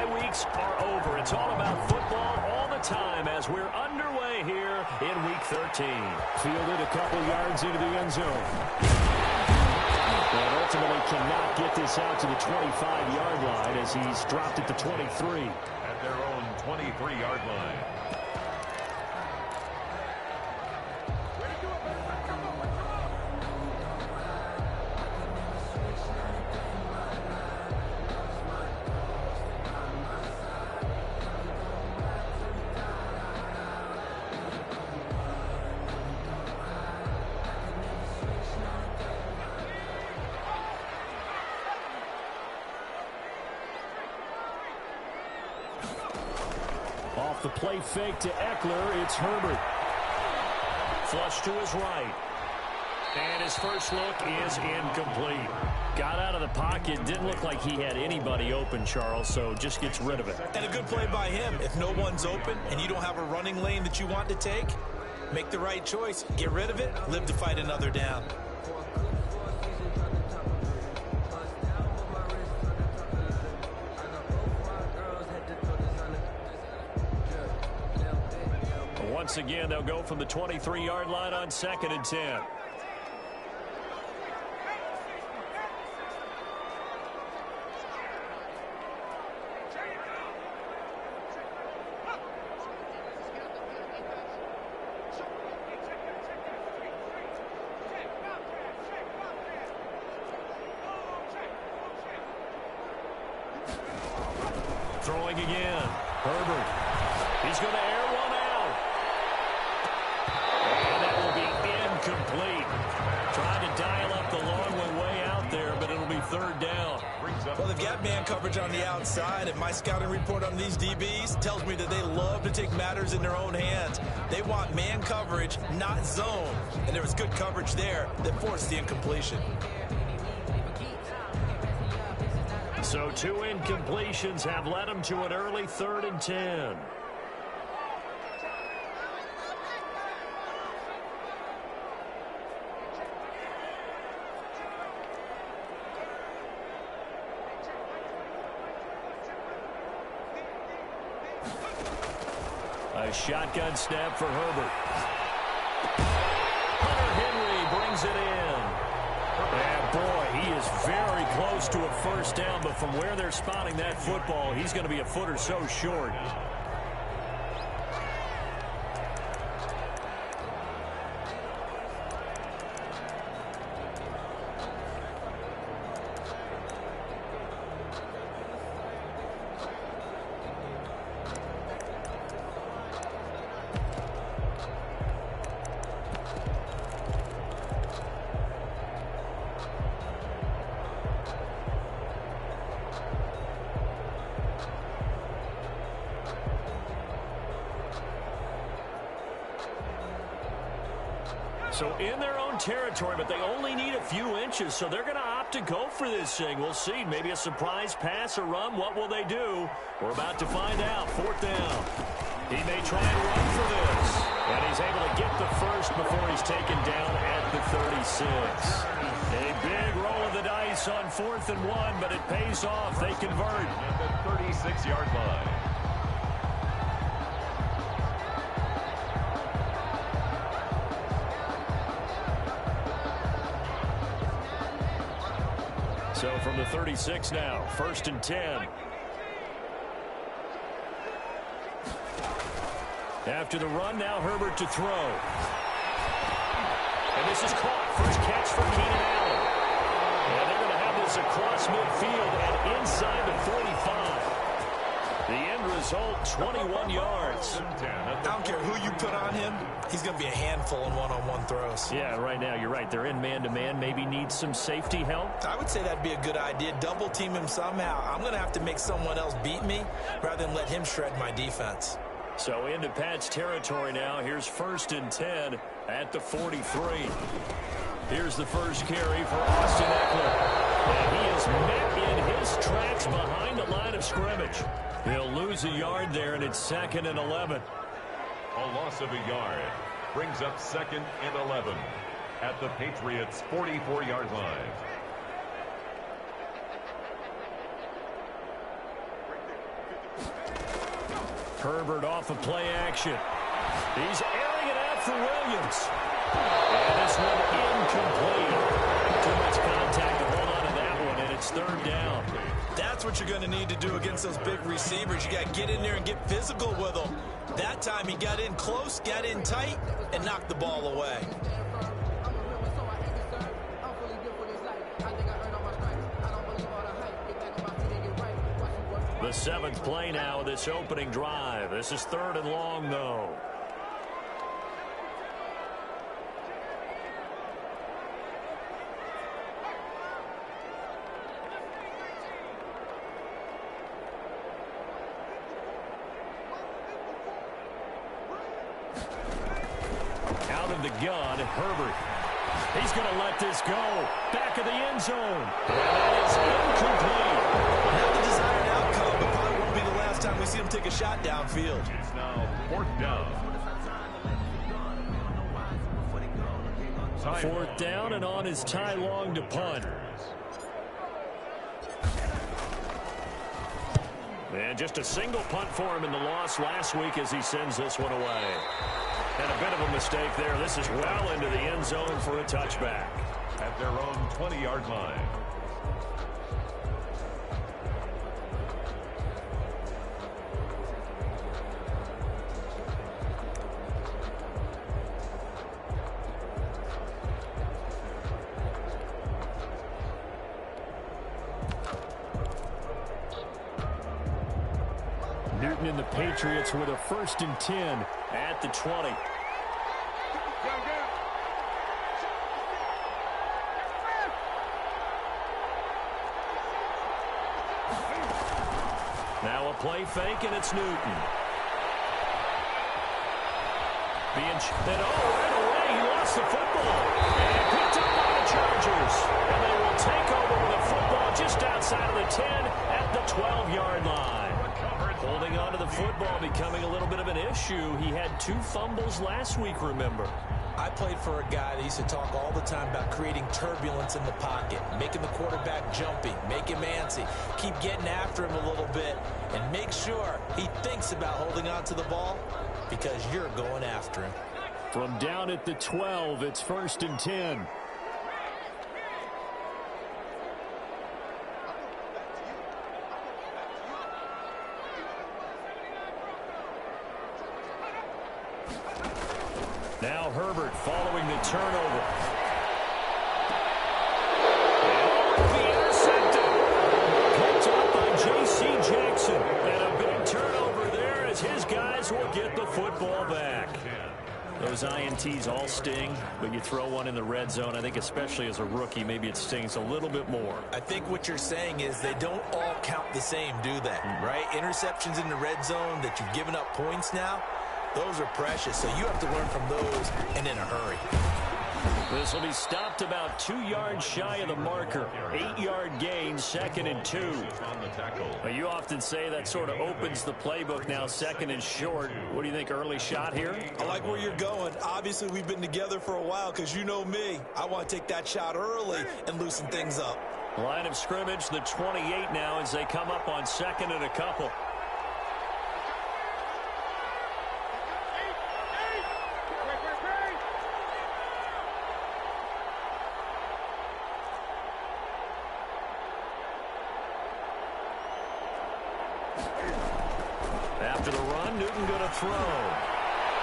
bye weeks are over. It's all about football all the time as we're underway here in Week 13. Fielded a couple yards into the end zone. And ultimately cannot get this out to the 25-yard line as he's dropped at the 23. At their own 23-yard line. Off the play fake to Eckler, it's Herbert. Flush to his right. And his first look is incomplete. Got out of the pocket. Didn't look like he had anybody open, Charles, so just gets rid of it. And a good play by him. If no one's open and you don't have a running lane that you want to take, make the right choice. Get rid of it. Live to fight another down. Once again, they'll go from the 23-yard line on 2nd and 10. Throwing again. Herbert. He's going to air one out. And that will be incomplete. Trying to dial up the long one way out there, but it'll be 3rd down. Well, they've got man coverage on the outside, and my scouting report on these DBs tells me that they love to take matters in their own hands. They want man coverage, not zone. And there was good coverage there that forced the incompletion. So 2 incompletions have led them to an early 3rd and 10. A shotgun snap for Herbert. Hunter Henry brings it in. And boy, he is very close to a first down, but from where they're spotting that football, he's going to be a foot or so short. So in their own territory, but they only need a few inches, so they're going to opt to go for this thing. We'll see. Maybe a surprise pass or run. What will they do? We're about to find out. 4th down. He may try and run for this. And he's able to get the first before he's taken down at the 36. A big roll of the dice on 4th and 1, but it pays off. They convert. At the 36-yard line. So from the 36 now, 1st and 10. After the run, now Herbert to throw. And this is caught. First catch for Keenan Allen. And they're going to have this across midfield and inside the 45. The end result, 21 yards. I don't care who you put on him. He's going to be a handful in one-on-one throws. Yeah, right now, you're right. They're in man-to-man. Maybe need some safety help. I would say that'd be a good idea. Double team him somehow. I'm going to have to make someone else beat me rather than let him shred my defense. So into Pat's territory now. Here's 1st and 10 at the 43. Here's the first carry for Austin Eckler. And he is met in his tracks behind the line of scrimmage. He'll lose a yard there, and it's 2nd and 11. A loss of a yard brings up 2nd and 11 at the Patriots' 44-yard line. Herbert off of play action. He's airing it out for Williams. And this one incomplete. Too much contact to hold on to that one, and it's third down. That's what you're going to need to do against those big receivers. You got to get in there and get physical with them. That time he got in close, got in tight, and knocked the ball away. The 7th play now of this opening drive. This is 3rd and long, though. Out of the gun, Herbert. He's going to let this go. Back of the end zone. And that is incomplete. Not the desired outcome, but probably won't be the last time we see him take a shot downfield. It's now 4th down. 4th down, and on is Ty Long to punt. And just a single punt for him in the loss last week as he sends this one away. And a bit of a mistake there. This is well into the end zone for a touchback. At their own 20-yard line. Newton and the Patriots with a 1st and 10 at the 20. Now a play fake, and it's Newton. And right away, he lost the football. And picked up by the Chargers. And they will take over with a football just outside of the 10 at the 12-yard line. Holding on to the football becoming a little bit of an issue. He had 2 fumbles last week, remember. I played for a guy that used to talk all the time about creating turbulence in the pocket, making the quarterback jumpy, make him antsy, keep getting after him a little bit, and make sure he thinks about holding on to the ball because you're going after him. From down at the 12, it's 1st and 10. Now Herbert following the turnover. And be intercepted. Picked up by J.C. Jackson. And a big turnover there as his guys will get the football back. Those INTs all sting, but you throw one in the red zone, I think especially as a rookie, maybe it stings a little bit more. I think what you're saying is they don't all count the same, do they? Right? Interceptions in the red zone that you've given up points now, those are precious, so you have to learn from those and in a hurry. This will be stopped about 2 yards shy of the marker. 8-yard gain, 2nd and 2. You often say that sort of opens the playbook now, 2nd and short. What do you think, early shot here? I like where you're going. Obviously, we've been together for a while because you know me. I want to take that shot early and loosen things up. Line of scrimmage, the 28 now as they come up on 2nd and a couple. After the run, Newton going to throw.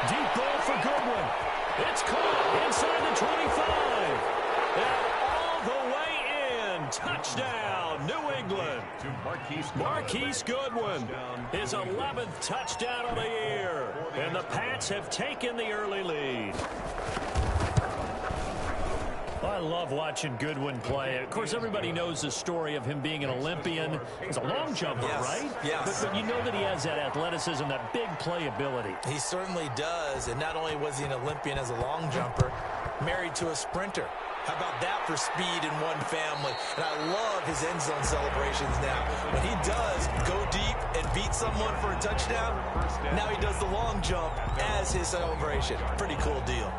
Deep ball for Goodwin. It's caught inside the 25. And all the way in. Touchdown, New England. To Marquise Goodwin, his 11th touchdown of the year. And the Pats have taken the early lead. I love watching Goodwin play. Of course, everybody knows the story of him being an Olympian. He's a long jumper, right? Yes. But you know that he has that athleticism, that big playability. He certainly does. And not only was he an Olympian as a long jumper, married to a sprinter. How about that for speed in one family? And I love his end zone celebrations now. When he does go deep and beat someone for a touchdown, now he does the long jump as his celebration. Pretty cool deal.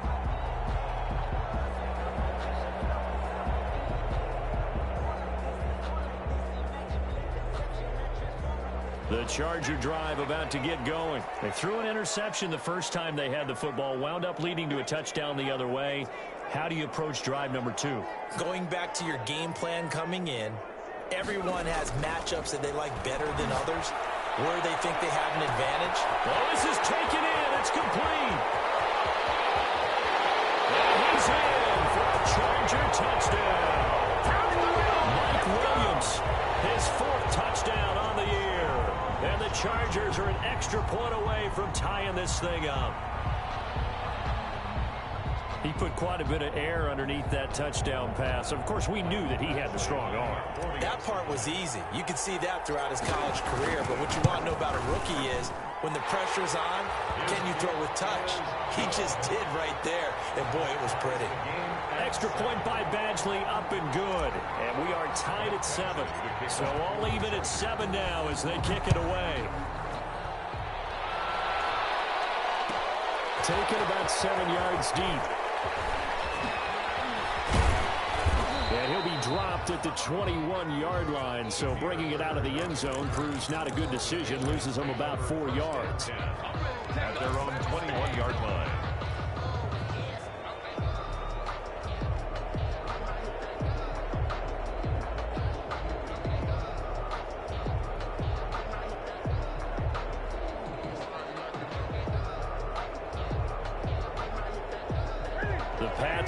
The Charger drive about to get going. They threw an interception the first time they had the football, wound up leading to a touchdown the other way. How do you approach drive number 2? Going back to your game plan coming in, everyone has matchups that they like better than others, where they think they have an advantage. Oh, this is taken in. It's complete. And he's in for a Charger touchdown. Mike Williams, his 4th touchdown on the year. And the Chargers are an extra point away from tying this thing up. He put quite a bit of air underneath that touchdown pass. Of course, we knew that he had the strong arm. That part was easy. You could see that throughout his college career. But what you want to know about a rookie is when the pressure's on, can you throw with touch? He just did right there. And, boy, it was pretty. Extra point by Badgley, up and good. And we are tied at 7. So all even at 7 now as they kick it away. Taken about 7 yards deep. And he'll be dropped at the 21-yard line. So bringing it out of the end zone proves not a good decision. Loses them about 4 yards. At their own 21-yard line.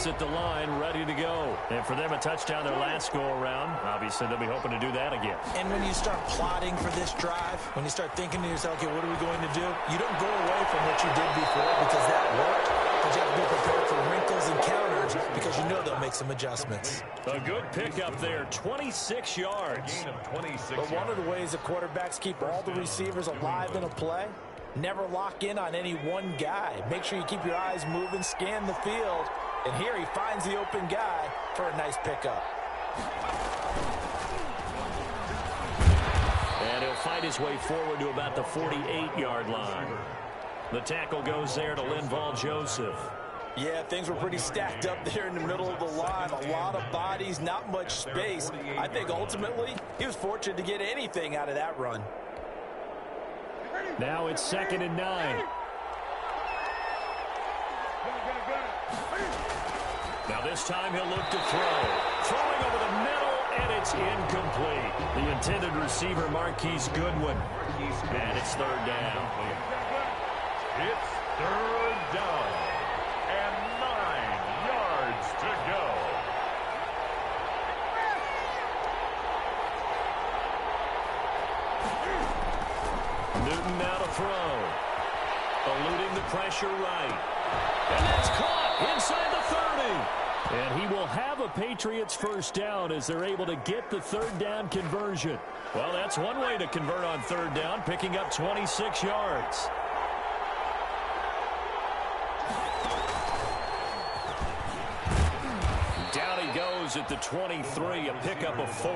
At the line, ready to go. And for them, a touchdown their last go-around. Obviously, they'll be hoping to do that again. And when you start plotting for this drive, when you start thinking to yourself, okay, what are we going to do? You don't go away from what you did before because that worked. But you have to be prepared for wrinkles and counters because you know they'll make some adjustments. A good pickup there, 26 yards. Gain of 26 But one of the ways that quarterbacks keep all the receivers alive in a play, never lock in on any one guy. Make sure you keep your eyes moving, scan the field. And here he finds the open guy for a nice pickup. And he'll fight his way forward to about the 48-yard line. The tackle goes there to Linval Joseph. Yeah, things were pretty stacked up there in the middle of the line. A lot of bodies, not much space. I think ultimately he was fortunate to get anything out of that run. Now it's 2nd and 9. Now this time he'll look to throw. Throwing over the middle, and it's incomplete. The intended receiver, Marquise Goodwin. And it's 3rd down. It's 3rd down. And 9 yards to go. Newton now to throw. Eluding the pressure right. And that's caught inside the 30. And he will have a Patriots 1st down as they're able to get the 3rd down conversion. Well, that's one way to convert on 3rd down, picking up 26 yards. Down he goes at the 23, a pickup of 4.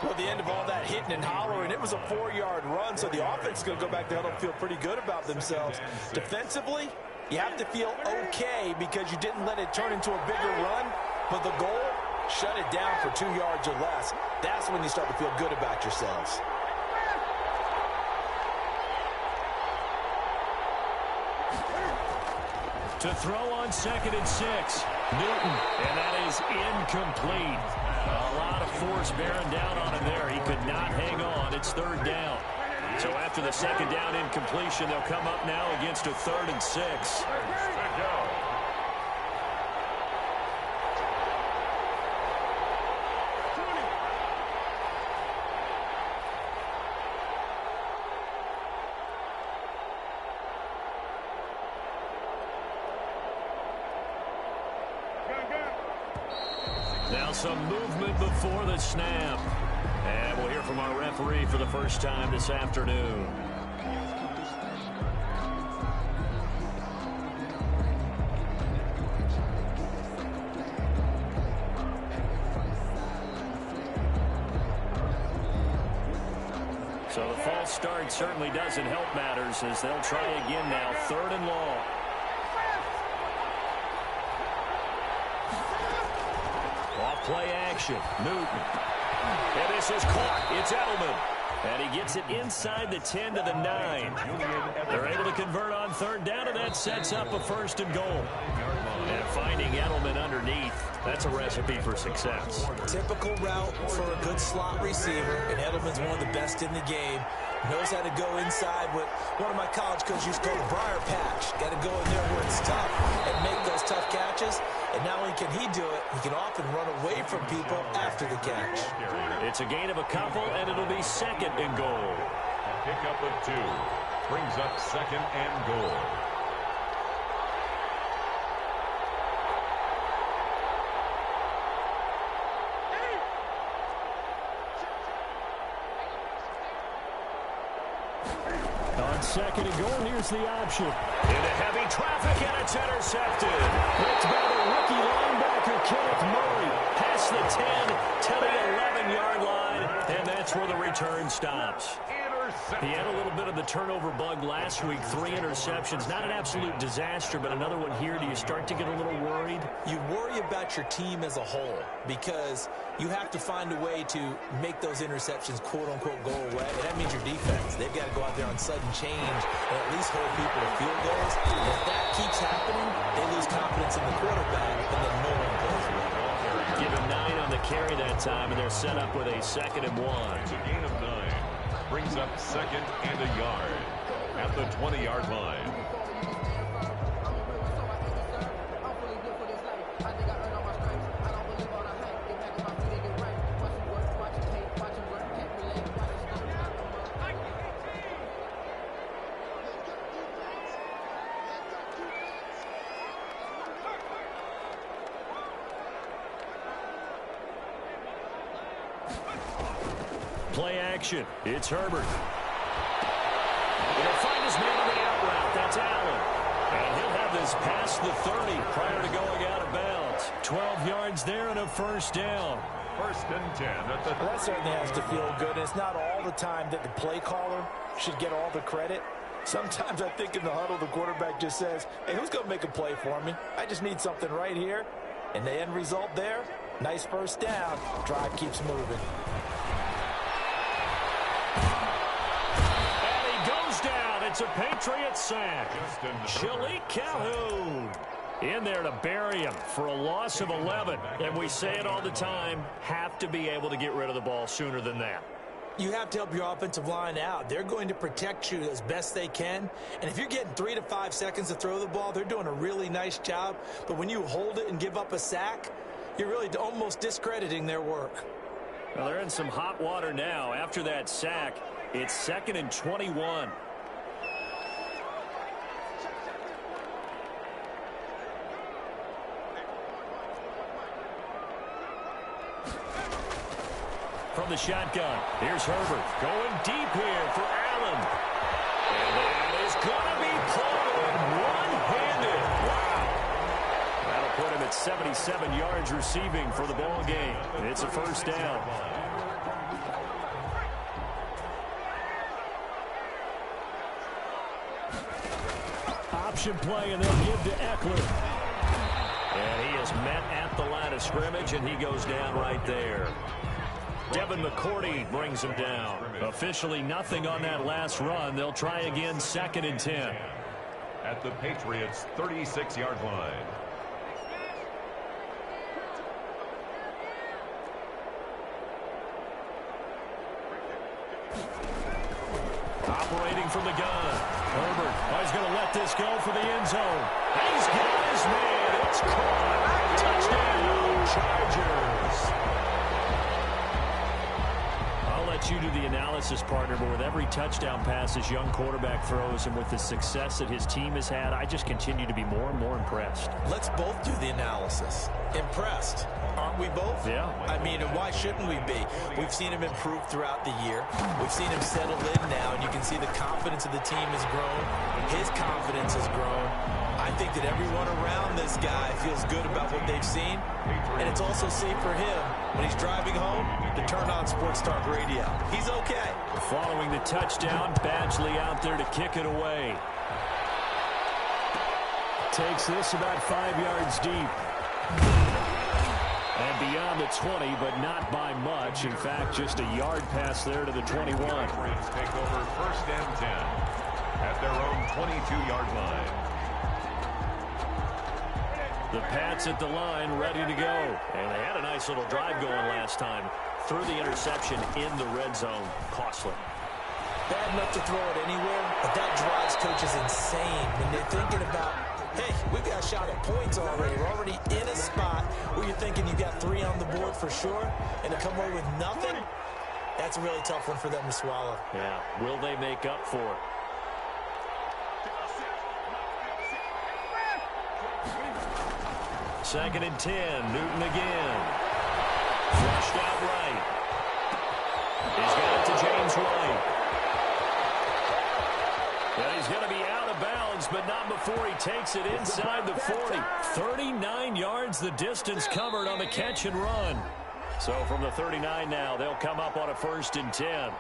Well, the end of all that hitting and hollering, it was a 4-yard run, so the offense is going to go back there and feel pretty good about themselves. Defensively, you have to feel okay because you didn't let it turn into a bigger run, but the goal, shut it down for 2 yards or less. That's when you start to feel good about yourselves. To throw on 2nd and 6. Newton, and that is incomplete. A lot of force bearing down on him there. He could not hang on. It's 3rd down. So after the 2nd down incompletion, they'll come up now against a 3rd and 6. Now some movement before the snap. And we'll hear from our referee for the first time this afternoon. So the false start certainly doesn't help matters as they'll try again now, 3rd and long. Off play action, Newton. And this is caught. It's Edelman. And he gets it inside the 10 to the 9. They're able to convert on third down, and that sets up a first and goal. And finding Edelman underneath, that's a recipe for success. Typical route for a good slot receiver, and Edelman's one of the best in the game. Knows how to go inside what one of my college coaches used to call the briar patch. Got to go in there where it's tough and make those tough catches. And not only can he do it, he can often run away from people after the catch. It's a gain of a couple, and it'll be second and goal. Pickup of 2 brings up second and goal. On second and goal, here's the option. Into heavy traffic, and it's intercepted. Picked by the rookie linebacker, Kenneth Murray. Past the 10 to the 11-yard line, and that's where the return stops. He had a little bit of the turnover bug last week, 3 interceptions. Not an absolute disaster, but another one here. Do you start to get a little worried? You worry about your team as a whole because you have to find a way to make those interceptions, quote-unquote, go away. And that means your defense. They've got to go out there on sudden change and at least hold people to field goals. And if that keeps happening, they lose confidence in the quarterback, and then no one plays well. Give him 9 on the carry that time, and they're set up with a 2nd and 1. It's a gain of 9. Brings up second and a yard at the 20-yard line. Play action. It's Herbert. He'll find his man on the out route. That's Allen. And he'll have this past the 30 prior to going out of bounds. 12 yards there and a first down. First and 10 at the... Well, that certainly has to feel good. It's not all the time that the play caller should get all the credit. Sometimes I think in the huddle, the quarterback just says, hey, who's going to make a play for me? I just need something right here. And the end result there, nice first down. Drive keeps moving. It's a Patriots sack. Shalik Calhoun in there to bury him for a loss of 11. And we say it all the time, have to be able to get rid of the ball sooner than that. You have to help your offensive line out. They're going to protect you as best they can. And if you're getting 3 to 5 seconds to throw the ball, they're doing a really nice job. But when you hold it and give up a sack, you're really almost discrediting their work. Well, they're in some hot water now. After that sack, it's 2nd and 21. From the shotgun, here's Herbert going deep here for Allen. And that is going to be pulled in one-handed. Wow. That'll put him at 77 yards receiving for the ball game. It's a first down. Option play, and they'll give to Eckler. And he is met at the line of scrimmage, and he goes down right there. Devin McCourty brings him down. Officially nothing on that last run. They'll try again, 2nd and 10. At the Patriots' 36-yard line. Operating from the gun. Herbert, he's going to let this go for the end zone. He's got his man. It's caught. Touchdown, Chargers. I'll let you do the analysis, partner, but with every touchdown pass this young quarterback throws and with the success that his team has had, I just continue to be more and more impressed. Let's both do the analysis. Impressed. Aren't we both? Yeah. I mean, why shouldn't we be? We've seen him improve throughout the year. We've seen him settle in now, and you can see the confidence of the team has grown. His confidence has grown. I think that everyone around this guy feels good about what they've seen, and it's also safe for him when he's driving home to turn on Sports Talk Radio. He's okay. Following the touchdown, Badgley out there to kick it away. Takes this about 5 yards deep. And beyond the 20, but not by much. In fact, just a yard pass there to the 21. Patriots take over 1st and 10 at their own 22-yard line. The Pats at the line, ready to go. And they had a nice little drive going last time. Threw the interception in the red zone. Costly. Bad enough to throw it anywhere, but that drives coaches insane when they're thinking about, hey, we've got a shot at points already. We're already in a spot where you're thinking you got 3 on the board for sure, and to come away with nothing, that's a really tough one for them to swallow. Yeah, will they make up for it? Second and 10, Newton again. Flushed out right. He's got it to James White. Well, he's going to be out of bounds, but not before he takes it inside the 40. 39 yards the distance covered on the catch and run. So from the 39 now, they'll come up on a 1st and 10.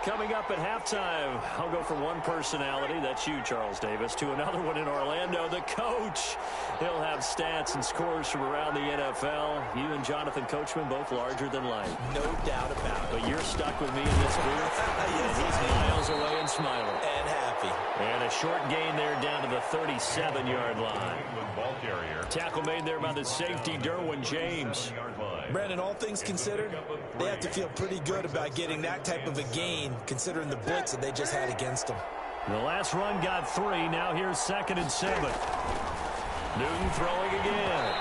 Coming up at halftime, I'll go from one personality, that's you, Charles Davis, to another one in Orlando, the coach. He'll have stats and scores from around the NFL. You and Jonathan Coachman, both larger than life. No doubt about it. But you're stuck with me in this booth. Yes, He's miles away and smiling. And happy. And a short gain there down to the 37-yard line. Ball carrier. Tackle made there by the safety, Derwin James. Brandon, all things considered, they have to feel pretty good about getting that type of a gain, considering the blitz that they just had against them. The last run got 3. Now here's 2nd and 7. Newton throwing again.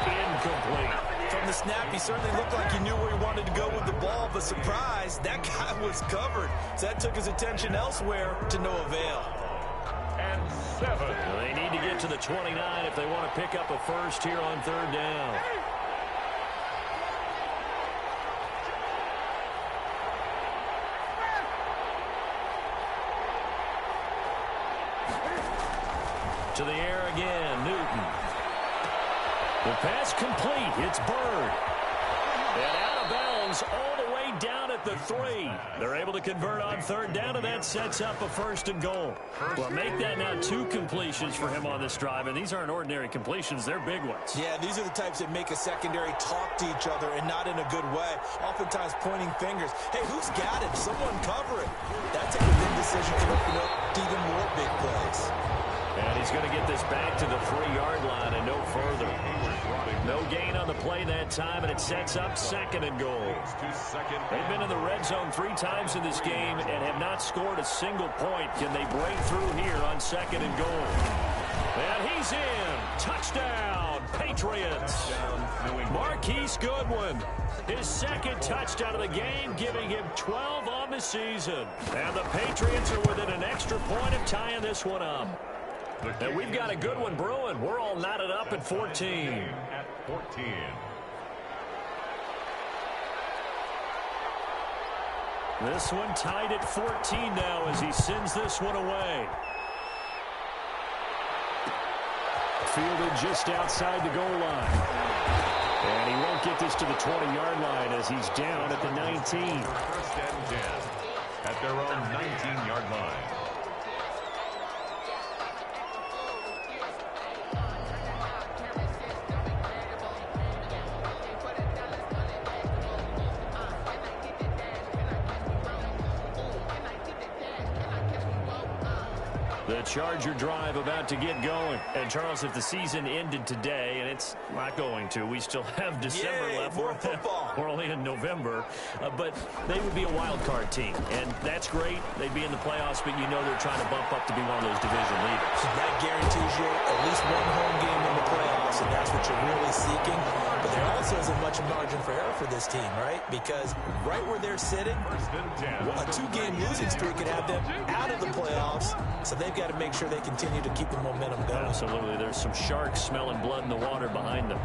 Incomplete. From the snap, he certainly looked like he knew where he wanted to go with the ball, but surprise, that guy was covered. So that took his attention elsewhere to no avail. And 7. Well, they need to get to the 29 if they want to pick up a first here on 3rd down. To the air again, Newton. The pass complete. It's Bird. And out of bounds all the way down at the 3. They're able to convert on 3rd down, and that sets up a 1st and goal. Well, make that now 2 completions for him on this drive, and these aren't ordinary completions. They're big ones. Yeah, these are the types that make a secondary talk to each other, and not in a good way. Oftentimes pointing fingers. Hey, who's got it? Someone cover it. That type of big decision can open up to even more big plays. And he's going to get this back to the 3-yard line and no further. No gain on the play that time, and it sets up 2nd and goal. They've been in the red zone 3 times in this game and have not scored a single point. Can they break through here on 2nd and goal? And he's in. Touchdown, Patriots. Marquise Goodwin, his 2nd touchdown of the game, giving him 12 on the season. And the Patriots are within an extra point of tying this one up. And we've got a good one brewing. We're all knotted up at 14. At 14. This one tied at 14 now as he sends this one away. Fielded just outside the goal line. And he won't get this to the 20-yard line as he's down at the 19. 1st and 10 at their own 19-yard line. The Charger drive about to get going. And, Charles, if the season ended today, and it's not going to, we still have December left. More football. We're only in November. But they would be a wild card team. And that's great. They'd be in the playoffs, but you know they're trying to bump up to be one of those division leaders. That guarantees you at least one home game in the playoffs, and that's what you're really seeking. But there also isn't much margin for error for this team, right? Because right where they're sitting, a 2-game losing streak could have them out of the playoffs. So they've got to make sure they continue to keep the momentum going. Absolutely. There's some sharks smelling blood in the water behind them.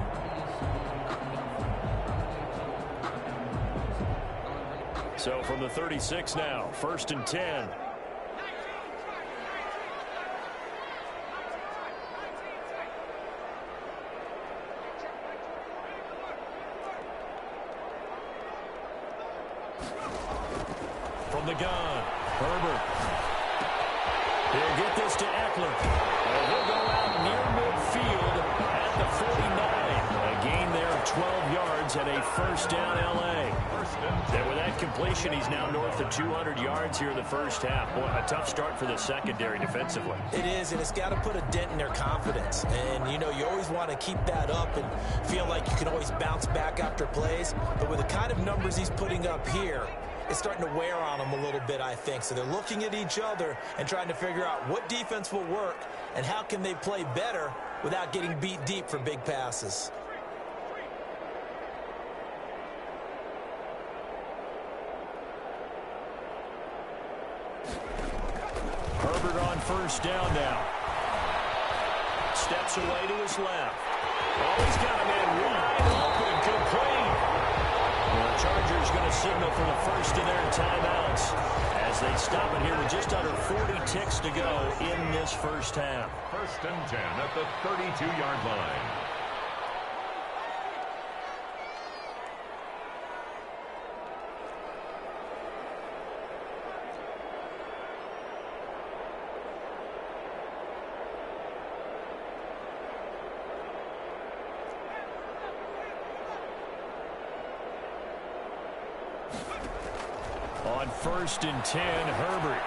So from the 36 now, 1st and 10. From the gun, Herbert. He'll get this to Eckler. And he'll go out near midfield at the 49. A gain there of 12 yards and a first down L.A. And with that completion, he's now north of 200 yards here in the first half. Boy, a tough start for the secondary defensively. It is, and it's got to put a dent in their confidence. And, you know, you always want to keep that up and feel like you can always bounce back after plays. But with the kind of numbers he's putting up here, it's starting to wear on them a little bit, I think. So they're looking at each other and trying to figure out what defense will work and how can they play better without getting beat deep for big passes. Herbert on first down now. Steps away to his left. Oh, he's got a man wide open, complete. Well, the Chargers going to signal for the first of their timeouts as they stop it here with just under 40 ticks to go in this first half. 1st and 10 at the 32-yard line. On 1st and 10, Herbert.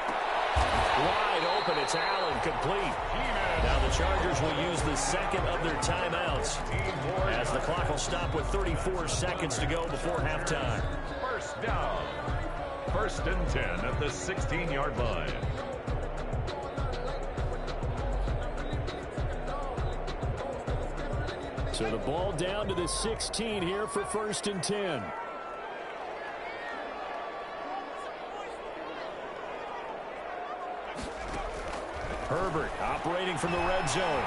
Wide open, it's Allen, complete. Now the Chargers will use the second of their timeouts as the clock will stop with 34 seconds to go before halftime. First down. 1st and 10 at the 16-yard line. So the ball down to the 16 here for 1st and 10. Herbert operating from the red zone.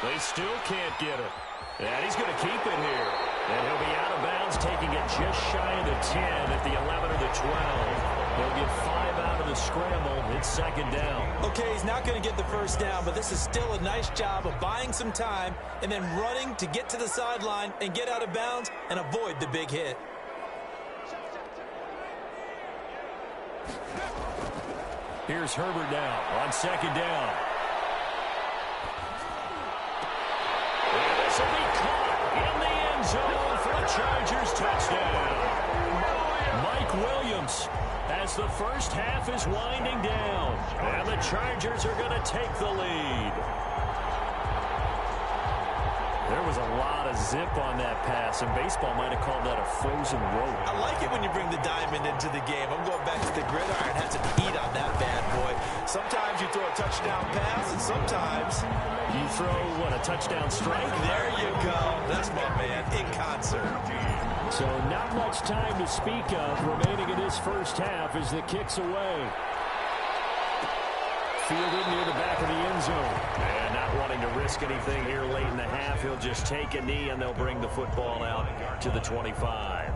They still can't get him. And he's going to keep it here. And he'll be out of bounds, taking it just shy of the 10 at the 11 or the 12. He'll get 5 out of the scramble. It's second down. Okay, he's not going to get the first down, but this is still a nice job of buying some time and then running to get to the sideline and get out of bounds and avoid the big hit. Here's Herbert now on second down. And this will be caught in the end zone for a Chargers touchdown. Mike Williams, as the first half is winding down, and the Chargers are going to take the lead. There was a lot of zip on that pass, and baseball might have called that a frozen rope. I like it when you bring the diamond into the game. I'm going back to the gridiron. Had some heat on that bad boy. Sometimes you throw a touchdown pass, and sometimes you throw, what, a touchdown strike? There you go. That's my man, in concert. So not much time to speak of remaining in this first half as the kick's away. Fielded near the back of the end zone. And not wanting to risk anything here late in the half, he'll just take a knee and they'll bring the football out to the 25.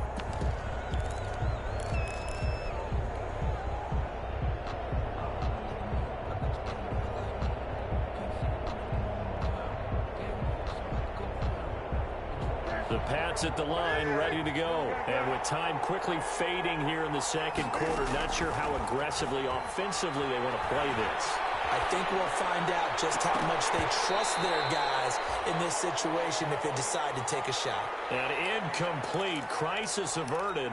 The Pats at the line, ready to go. And with time quickly fading here in the second quarter, not sure how aggressively, offensively they want to play this. I think we'll find out just how much they trust their guys in this situation if they decide to take a shot. An incomplete, crisis averted,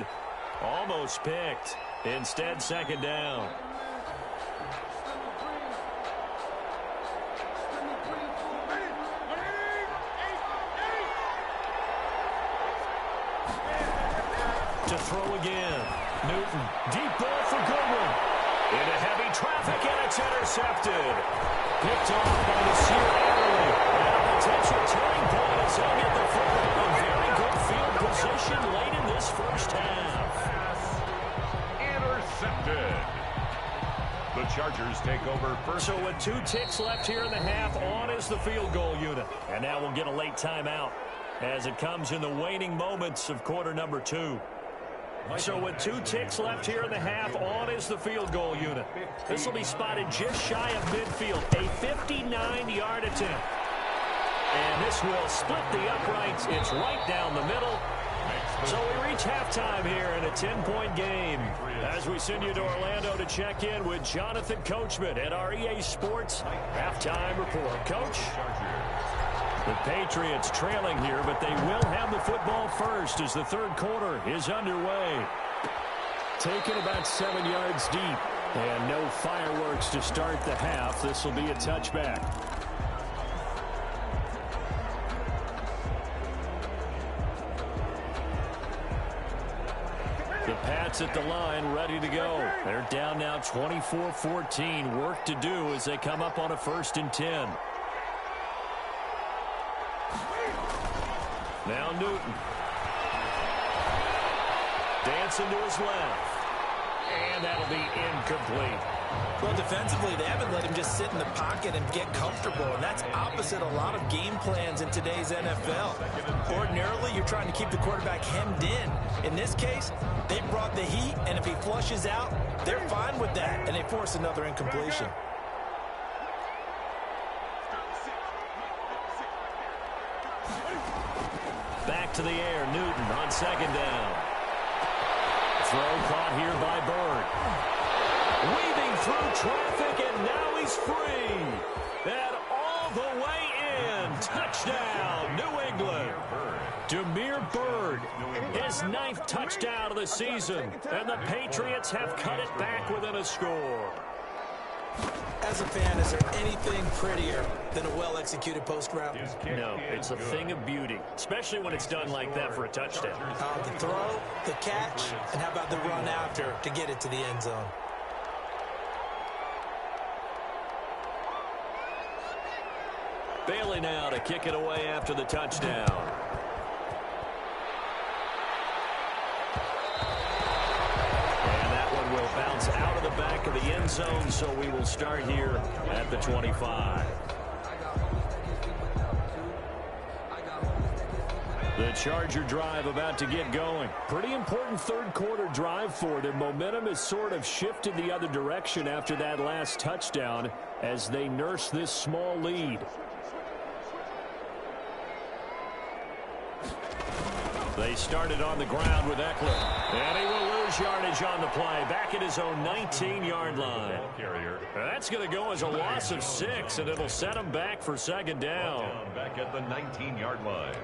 almost picked. Instead, second down. To throw again. Newton, deep ball for Goodwin. Into heavy traffic, and it's intercepted. Picked off by the Sear early. And a potential turning point as he'll get the football in very good field position late in this first half. Intercepted. The Chargers take over first. So with 2 ticks left here in the half, on is the field goal unit. And now we'll get a late timeout as it comes in the waning moments of quarter number 2. So with 2 ticks left here in the half, on is the field goal unit. This will be spotted just shy of midfield, a 59-yard attempt. And this will split the uprights. It's right down the middle. So we reach halftime here in a 10-point game as we send you to Orlando to check in with Jonathan Coachman at our EA Sports Halftime Report. Coach? The Patriots trailing here, but they will have the football first as the third quarter is underway. Taken about 7 yards deep, and no fireworks to start the half. This will be a touchback. The Pats at the line, ready to go. They're down now 24-14. Work to do as they come up on a 1st and 10. Now Newton. Dancing to his left. And that'll be incomplete. Well, defensively, they haven't let him just sit in the pocket and get comfortable, and that's opposite a lot of game plans in today's NFL. Ordinarily, you're trying to keep the quarterback hemmed in. In this case, they brought the heat, and if he flushes out, they're fine with that, and they force another incompletion. Back to the air, Newton on 2nd down. Throw caught here by Bird. Weaving through traffic, and now he's free. And all the way in. Touchdown, New England. Damiere Byrd, his 9th touchdown of the season. And the Patriots have cut it back within a score. As a fan, is there anything prettier than a well-executed post route? No, it's a thing of beauty, especially when it's done like that for a touchdown. The throw, the catch, and how about the run after to get it to the end zone? Bailey now to kick it away after the touchdown. Will bounce out of the back of the end zone, so we will start here at the 25. The Charger drive about to get going. Pretty important third quarter drive for them. Momentum has sort of shifted the other direction after that last touchdown as they nurse this small lead. They started on the ground with Eckler. And he will lose yardage on the play. Back at his own 19-yard line. That's going to go as a loss of 6, and it'll set him back for 2nd down. Back at the 19-yard line.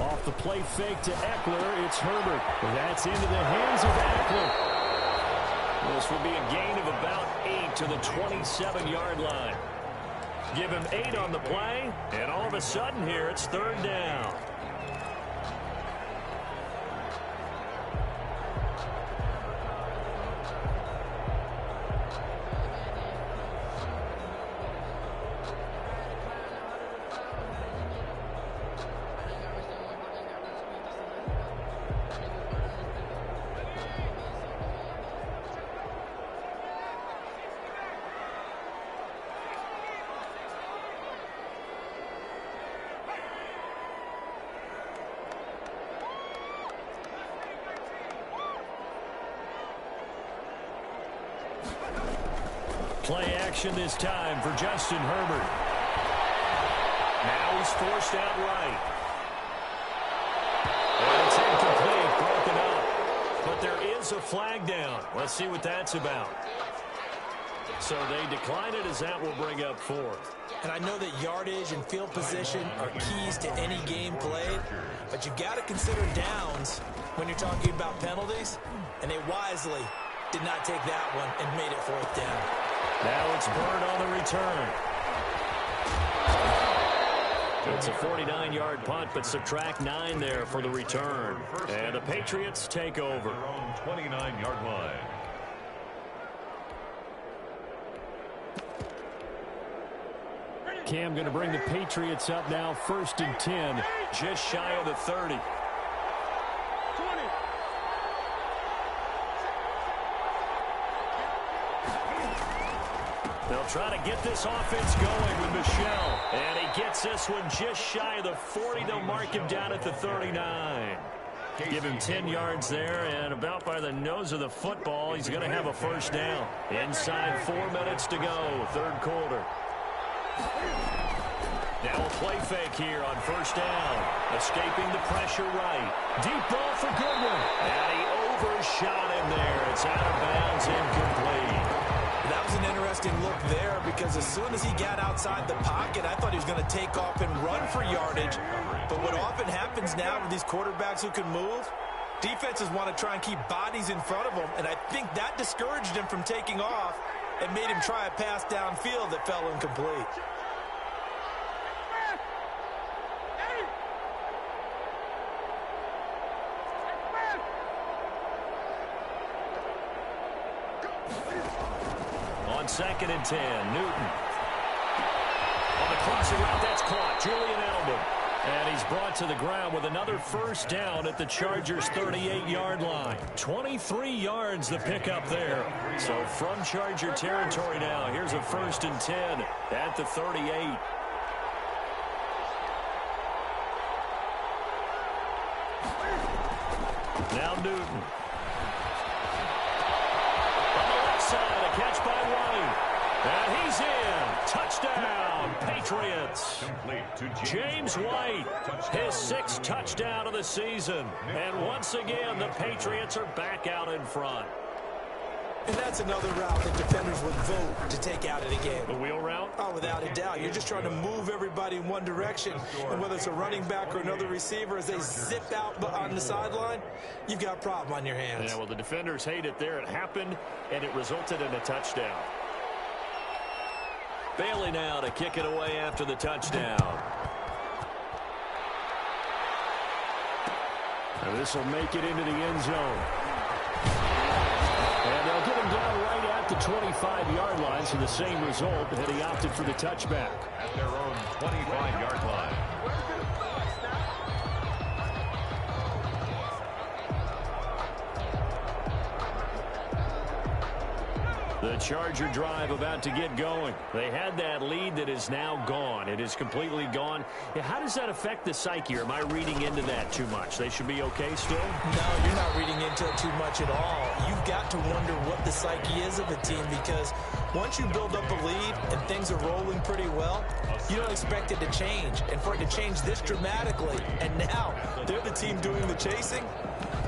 Off the play fake to Eckler, it's Herbert. That's into the hands of Eckler. This will be a gain of about 8 to the 27-yard line. Give him 8 on the play, and all of a sudden here it's 3rd down. Play action this time for Justin Herbert. Now he's forced out right. And it's incomplete, broken up. But there is a flag down. Let's see what that's about. So they decline it as that will bring up 4th. And I know that yardage and field position are keys to any game played, but you've got to consider downs when you're talking about penalties, and they wisely did not take that one and made it 4th down. Now it's Bird on the return. It's a 49-yard punt, but subtract 9 there for the return. And the Patriots take over. 29-yard line. Cam, going to bring the Patriots up now, 1st and 10. Just shy of the 30. They'll try to get this offense going with Michel. And he gets this one just shy of the 40. They'll mark him down at the 39. Give him 10 yards there, and about by the nose of the football, he's going to have a first down. Inside 4 minutes to go, 3rd quarter. Now a play fake here on 1st down. Escaping the pressure right. Deep ball for Goodwin. And he overshot him there. It's out of bounds, incomplete. That was an interesting look there because as soon as he got outside the pocket, I thought he was going to take off and run for yardage. But what often happens now with these quarterbacks who can move, defenses want to try and keep bodies in front of them, and I think that discouraged him from taking off and made him try a pass downfield that fell incomplete. On 2nd and 10, Newton. On the crossing route, that's caught. Julian Edelman. And he's brought to the ground with another first down at the Chargers' 38-yard line. 23 yards the pickup there. So from Charger territory now, here's a 1st and 10 at the 38. Now Newton. On the left side, a catch by White. And he's in. Touchdown, Patriots. James White, his 6th touchdown of the season. And once again, the Patriots are back out in front. And that's another route that defenders would vote to take out of the game. The wheel route? Oh, without a doubt. You're just trying to move everybody in one direction. And whether it's a running back or another receiver, as they zip out on the sideline, you've got a problem on your hands. Yeah, well, the defenders hate it there. It happened, and it resulted in a touchdown. Bailey now to kick it away after the touchdown. And this will make it into the end zone. And they'll get him down right at the 25-yard line, so the same result, and he opted for the touchback. At their own 25-yard line. The Charger drive about to get going. They had that lead that is now gone. It is completely gone. Yeah, how does that affect the psyche? Or am I reading into that too much? They should be okay still? No, you're not reading into it too much at all. You've got to wonder what the psyche is of a team because once you build up a lead and things are rolling pretty well, you don't expect it to change. And for it to change this dramatically, and now they're the team doing the chasing,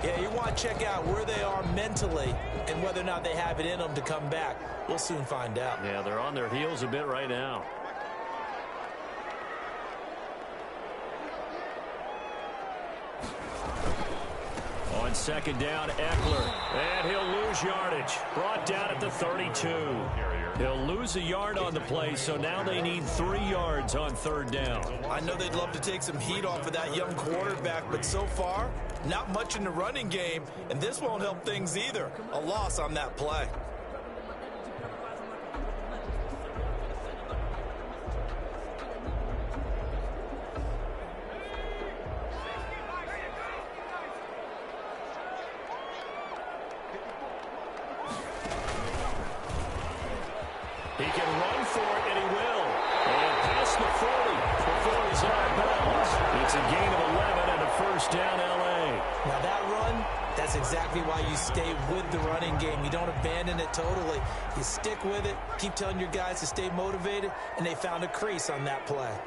yeah, you want to check out where they are mentally and whether or not they have it in them to come back. We'll soon find out. Yeah, they're on their heels a bit right now. On 2nd down, Eckler. And he'll lose yardage. Brought down at the 32. He'll lose a yard on the play, so now they need 3 yards on 3rd down. I know they'd love to take some heat off of that young quarterback, but so far, not much in the running game, and this won't help things either. A loss on that play. He can run for it, and he will. And past the 40 before he's out of bounds. It's a gain of 11 and a first down, L.A. Now that run, that's exactly why you stay with the running game. You don't abandon it totally. You stick with it, keep telling your guys to stay motivated, and they found a crease on that play.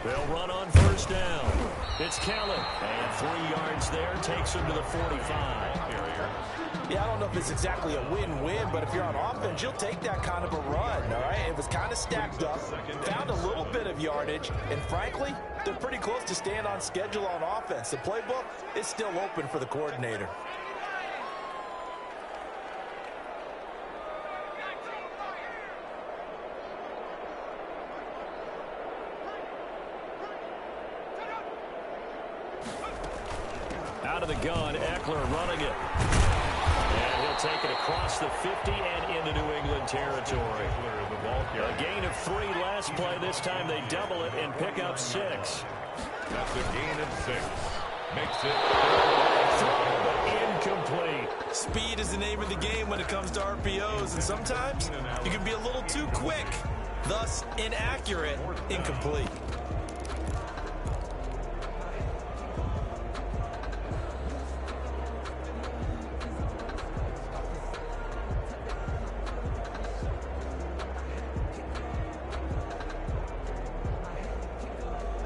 They'll run on 1st down. It's Kellen. And 3 yards there takes him to the 45. Yeah, I don't know if it's exactly a win-win, but if you're on offense, you'll take that kind of a run, all right? It was kind of stacked up, found a little bit of yardage, and frankly, they're pretty close to staying on schedule on offense. The playbook is still open for the coordinator. Out of the gun, Eckler running it. And he'll take it across the 50 and into New England territory. A gain of 3 last play. This time they double it and pick up 6. That's a gain of 6. Makes it incomplete. Speed is the name of the game when it comes to RPOs, and sometimes you can be a little too quick. Thus, inaccurate, incomplete.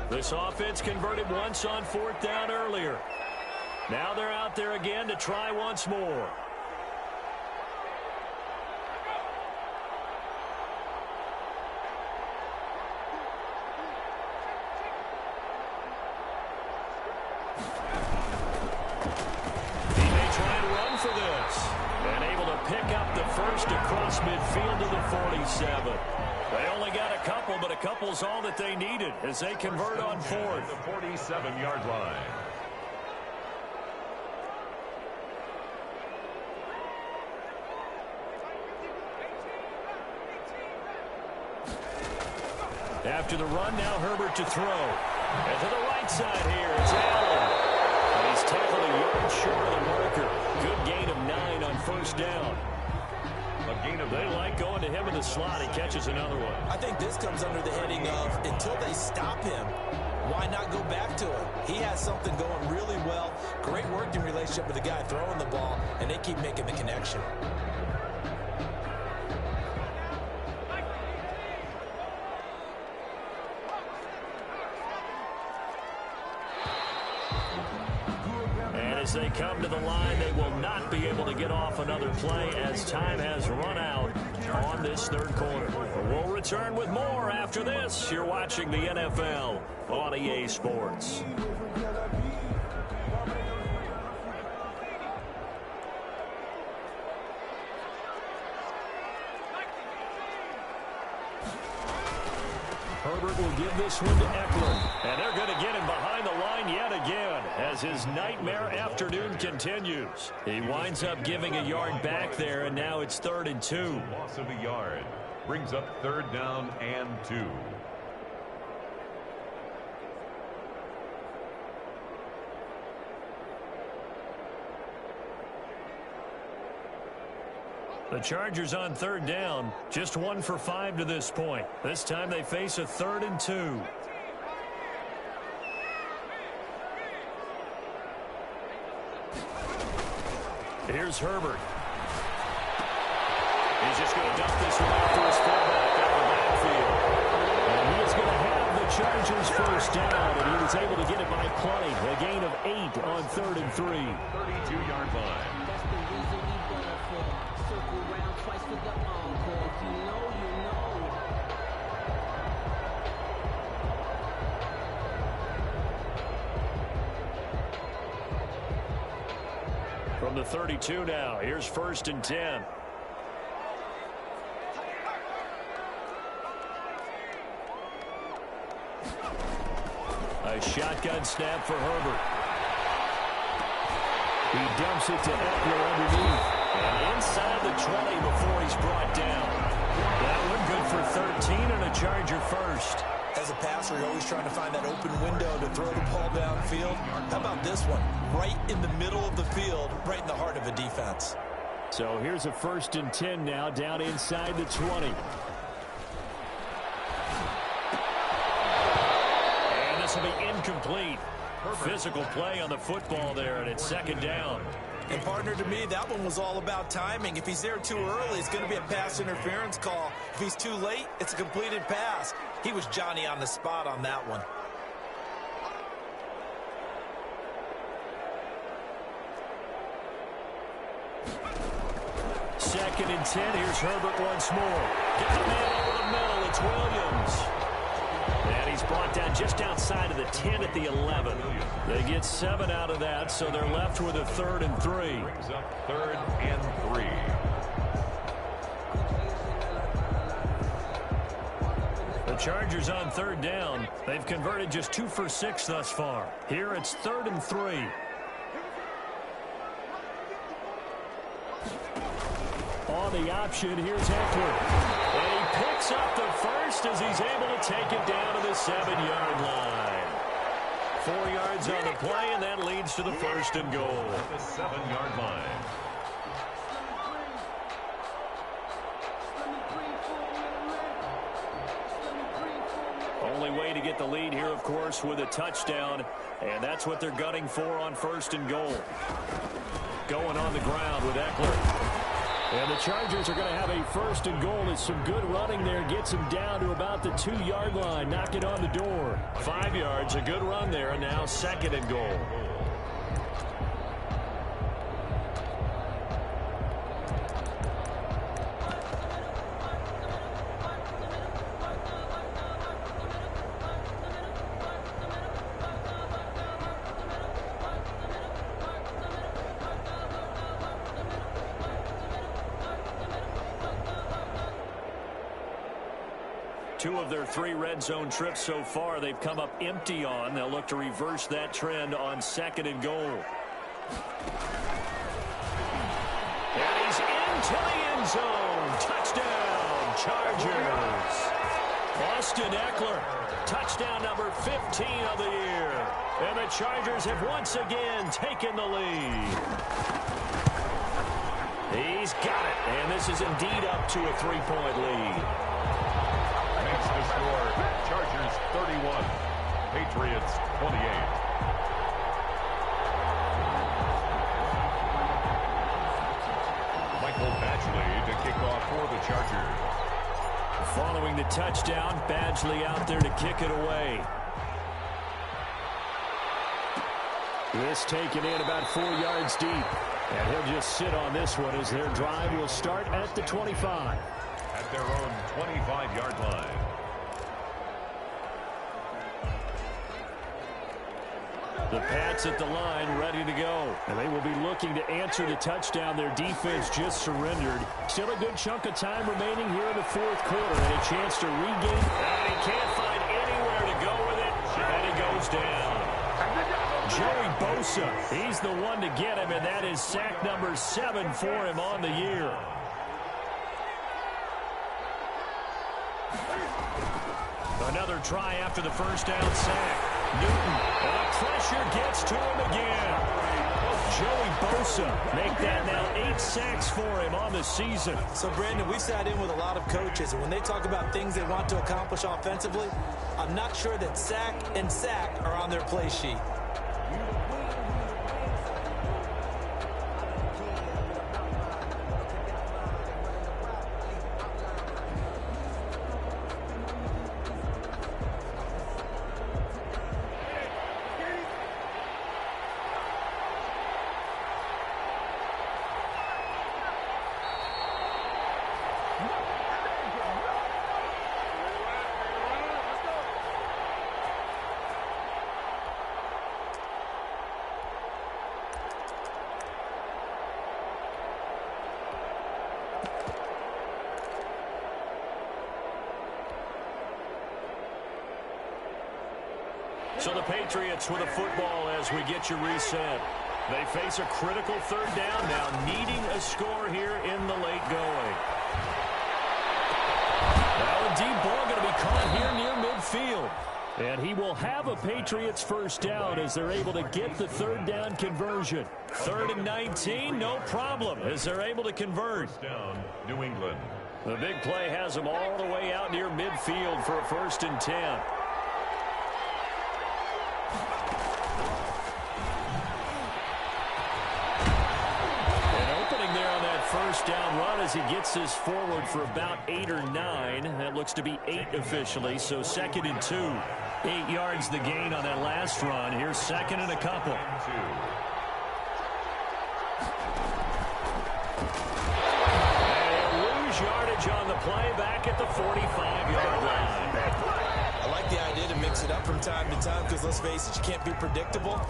This offense converted once on 4th down earlier. Now they're out there again to try once more. He may try and run for this. And able to pick up the first across midfield to the 47. They only got a couple, but a couple's all that they needed as they convert on 4th. The 47-yard line. After the run, now Herbert to throw. And to the right side here, it's Allen. And he's tackled a yard short of the marker. Good gain of 9 on 1st down. They like going to him in the slot. He catches another one. I think this comes under the heading of until they stop him, why not go back to him? He has something going really well. Great working relationship with the guy throwing the ball, and they keep making the connection. As they come to the line, they will not be able to get off another play as time has run out on this 3rd quarter. We'll return with more after this. You're watching the NFL on EA Sports. Herbert will give this one to Eckler. And they're going to get him behind the line yet again as his nightmare afternoon continues. He winds up giving a yard back there, and now it's 3rd and 2. Loss of a yard. Brings up 3rd down and 2. The Chargers on 3rd down, just 1 for 5 to this point. This time they face a 3rd and 2. Here's Herbert. He's just going to dump this one after his fullback out of the backfield. And he is going to have the Chargers 1st down, and he was able to get it by play. A gain of 8 on 3rd and 3. 32-yard line. From the 32 now, here's 1st and 10. A shotgun snap for Herbert. He dumps it to Eckler underneath. And inside the 20 before he's brought down. That one good for 13 and a Charger 1st. As a passer, you're always trying to find that open window to throw the ball downfield. How about this one? Right in the middle of the field, right in the heart of a defense. So here's a 1st and 10 now, down inside the 20. And this will be incomplete. Physical play on the football there, and it's 2nd down. And partner, to me, that one was all about timing. If he's there too early, it's going to be a pass interference call. If he's too late, it's a completed pass. He was Johnny on the spot on that one. Second and 10. Here's Herbert once more. Get the man over the middle. It's Williams. And he's brought down just outside of the 10 at the 11. They get 7 out of that, so they're left with a 3rd and 3. Brings up 3rd and 3. The Chargers on 3rd down. They've converted just 2 for 6 thus far. Here it's 3rd and 3. saw the option. Here's Eckler. And he picks up the first as he's able to take it down to the 7-yard line. 4 yards on the play, and that leads to the first and goal. At the 7-yard line. Only way to get the lead here, of course, with a touchdown, and that's what they're gunning for on first and goal. Going on the ground with Eckler. And the Chargers are going to have a first and goal. It's some good running there. Gets him down to about the 2-yard line. Knock it on the door. 5 yards, a good run there, and now second and goal. Two of their 3 red zone trips so far, they've come up empty on. They'll look to reverse that trend on second and goal. And he's into the end zone. Touchdown, Chargers. Austin Eckler, touchdown number 15 of the year. And the Chargers have once again taken the lead. He's got it, and this is indeed up to a 3-point lead. Makes the score, Chargers 31, Patriots 28. Michael Badgley to kick off for the Chargers. Following the touchdown, Badgley out there to kick it away. This taken in about 4 yards deep. And he'll just sit on this one as their drive will start at the 25. At their own 25-yard line. The Pats at the line, ready to go. And they will be looking to answer the touchdown their defense just surrendered. Still a good chunk of time remaining here in the fourth quarter and a chance to regain. And he can't find anywhere to go with it, and he goes down. Joey Bosa, he's the one to get him, and that is sack number 7 for him on the year. Another try after the first down sack. Newton, and the pressure gets to him again. Joey Bosa, make that now 8 sacks for him on the season. So, Brandon, we sat in with a lot of coaches, and when they talk about things they want to accomplish offensively, I'm not sure that sack and sack are on their play sheet. So the Patriots with a football as we get you reset. They face a critical third down now, needing a score here in the late going. Now a deep ball going to be caught here near midfield. And he will have a Patriots first down as they're able to get the third down conversion. 3rd and 19, no problem, as they're able to convert. First down, New England. The big play has them all the way out near midfield for a 1st and 10. First down run as he gets this forward for about 8 or 9. That looks to be 8 officially, so 2nd and 2. 8 yards the gain on that last run. Here's 2nd and a couple. And lose yardage on the play back at the 45-yard line. I like the idea to mix it up from time to time because, let's face it, you can't be predictable.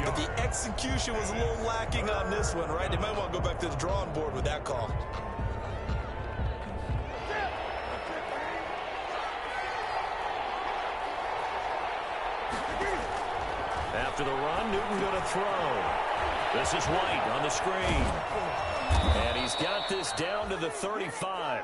But the execution was a little lacking on this one, right? They might want to go back to the drawing board with that call. After the run, Newton going to throw. This is White on the screen. And he's got this down to the 35.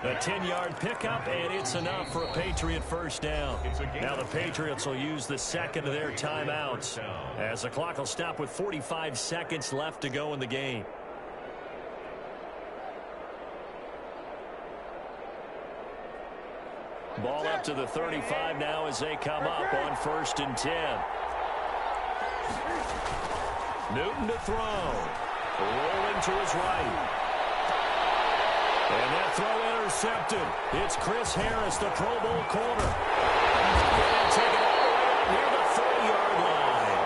A 10-yard pickup, and it's enough for a Patriot first down. Now the Patriots will use the second of their timeouts as the clock will stop with 45 seconds left to go in the game. Ball up to the 35 now as they come up on 1st and 10. Newton to throw. Rolling to his right. And that throw intercepted. It's Chris Harris, the Pro Bowl corner. And take it all the way out near the 30-yard line.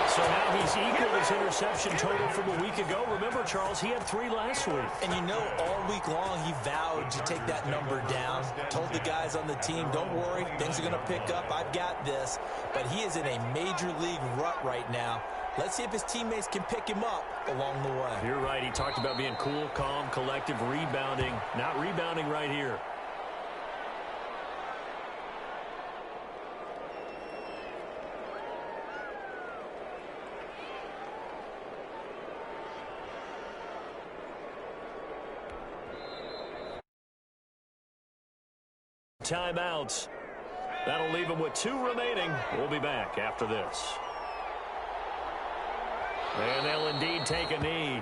So now he's equaled his interception total from a week ago. Remember, Charles, he had 3 last week. And you know, all week long he vowed to take that number down. Told the guys on the team, don't worry, things are going to pick up. I've got this. But he is in a major league rut right now. Let's see if his teammates can pick him up along the way. You're right. He talked about being cool, calm, collective, rebounding. Not rebounding right here. Timeouts. That'll leave him with 2 remaining. We'll be back after this. And they'll indeed take a knee.